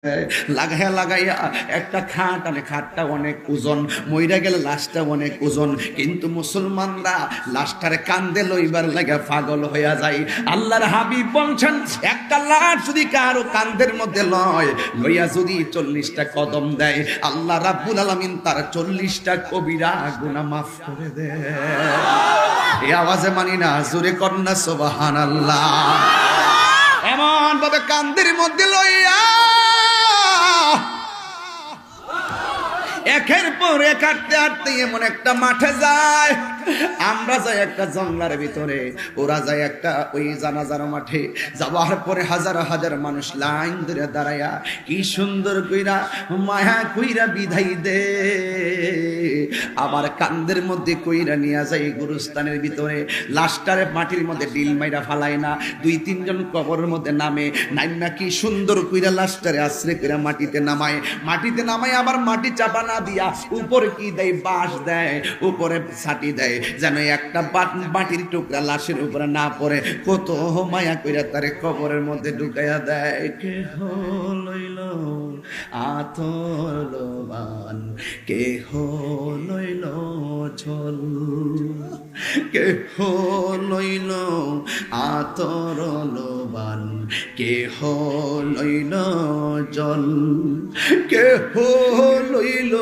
লাগাইয়া লাগাইয়া একটা খাট আনে, খাটটা অনেক ওজন, মইরা গেলে লাশটা অনেক ওজন, কিন্তু মুসলমানরা লাশটারে কান্দে লইবার লাগা পাগল হইয়া যায়। আল্লাহর হাবিব বলছেন, একটা লাশ যদি কারো কান্দের মধ্যে লইয়া যদি 40টা কদম দেয়, আল্লাহ রাব্বুল আলামিন তার 40টা কবিরা গুনাহ মাফ করে দেয়। এই আওয়াজে মানি না, জোরে কন্যা সুবহানাল্লাহ। এমন ভাবে কান্দের মধ্যে লইয়া একের পর এক হাঁটতে হাঁটতে এমন একটা মাঠে যায়, আমরা যাই একটা জঙ্গলার ভিতরে, ওরা যায় একটা ওই জানাজার মাঠে। যাওয়ার পরে হাজার হাজার মানুষ লাইন ধরে দাঁড়ায়া কি সুন্দর কইরা মায়া কইরা বিদায় দে, আবার কান্দের মধ্যে কইরা নিয়ে যায় গুরুস্থানের ভিতরে। লাশটারে মাটির মধ্যে ডিল মাইরা ফালায় না, 2-3 জন কবরের মধ্যে নামে, নাইমা কি সুন্দর কইরা লাশটারে আশ্রে কইরা মাটিতে নামায় আবার মাটি চাপা না দিয়া উপরে কি দেয়, বাঁশ দেয়, উপরে ছাটি দেয়, যেন একটা মাটির টুকরা লাশের উপরে না পড়ে। কত মায়া কইরা তারে কবরের মধ্যে ঢুকাইয়া দেয়। কে হইল আতর লোবান, কে হইল ঝোল, কে হইল আতর লোবান, কে হইল জল, কে হইল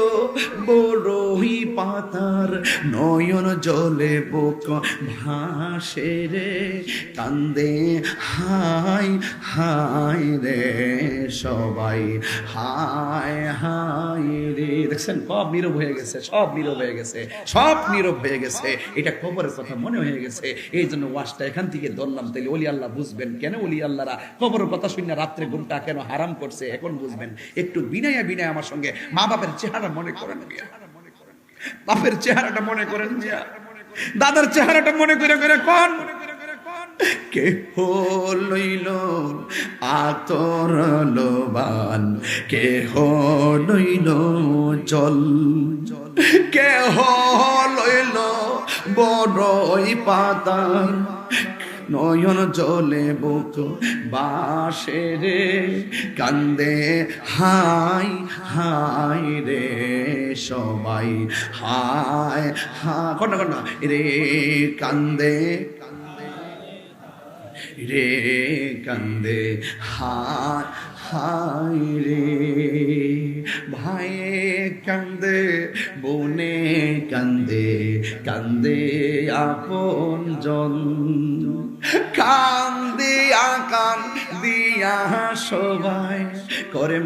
বড়ই পাতার নয়ন জলে বুক ভাসে রে, কান্দে হায় হায় রে সবাই, হায় হায় রে। দেখছেন, সব নীরব হয়ে গেছে, সব নীরব হয়ে গেছে, সব নীরব হয়ে গেছে। এটা কবরের কথা মনে হয়ে গেছে, এই জন্য ওয়াজটা এখান থেকে ধরলাম। তাইলে ওলি আল্লাহ বুঝবেন কেন ওলি আল্লাহরা কবরের কথা শুনে রাত্রে ঘুমটা কেন হারাম করছে, এখন বুঝবেন। একটু বিনয় বিনয় আমার সঙ্গে মা বাপের চেহারা মনে করেন মিয়া, বাপের চেহারাটা মনে করেন মিয়া, দাদার চেহারাটা মনে করে করে কোন কে হইল আতর লোবান, কে হইল জল, কে হইল বড়ই পাতা নয়ন জলে বুক বাসে রে, কান্দে হায় হায় রে সবাই, হায় হায় কন্যা রে, কান্দে রে, কান্দে হায় হায় রে, ভাইয়ে কান্দে, বোনে কান্দে, কান্দে আপন জন, কান্দিয়া কান্দিয়া সবাই করে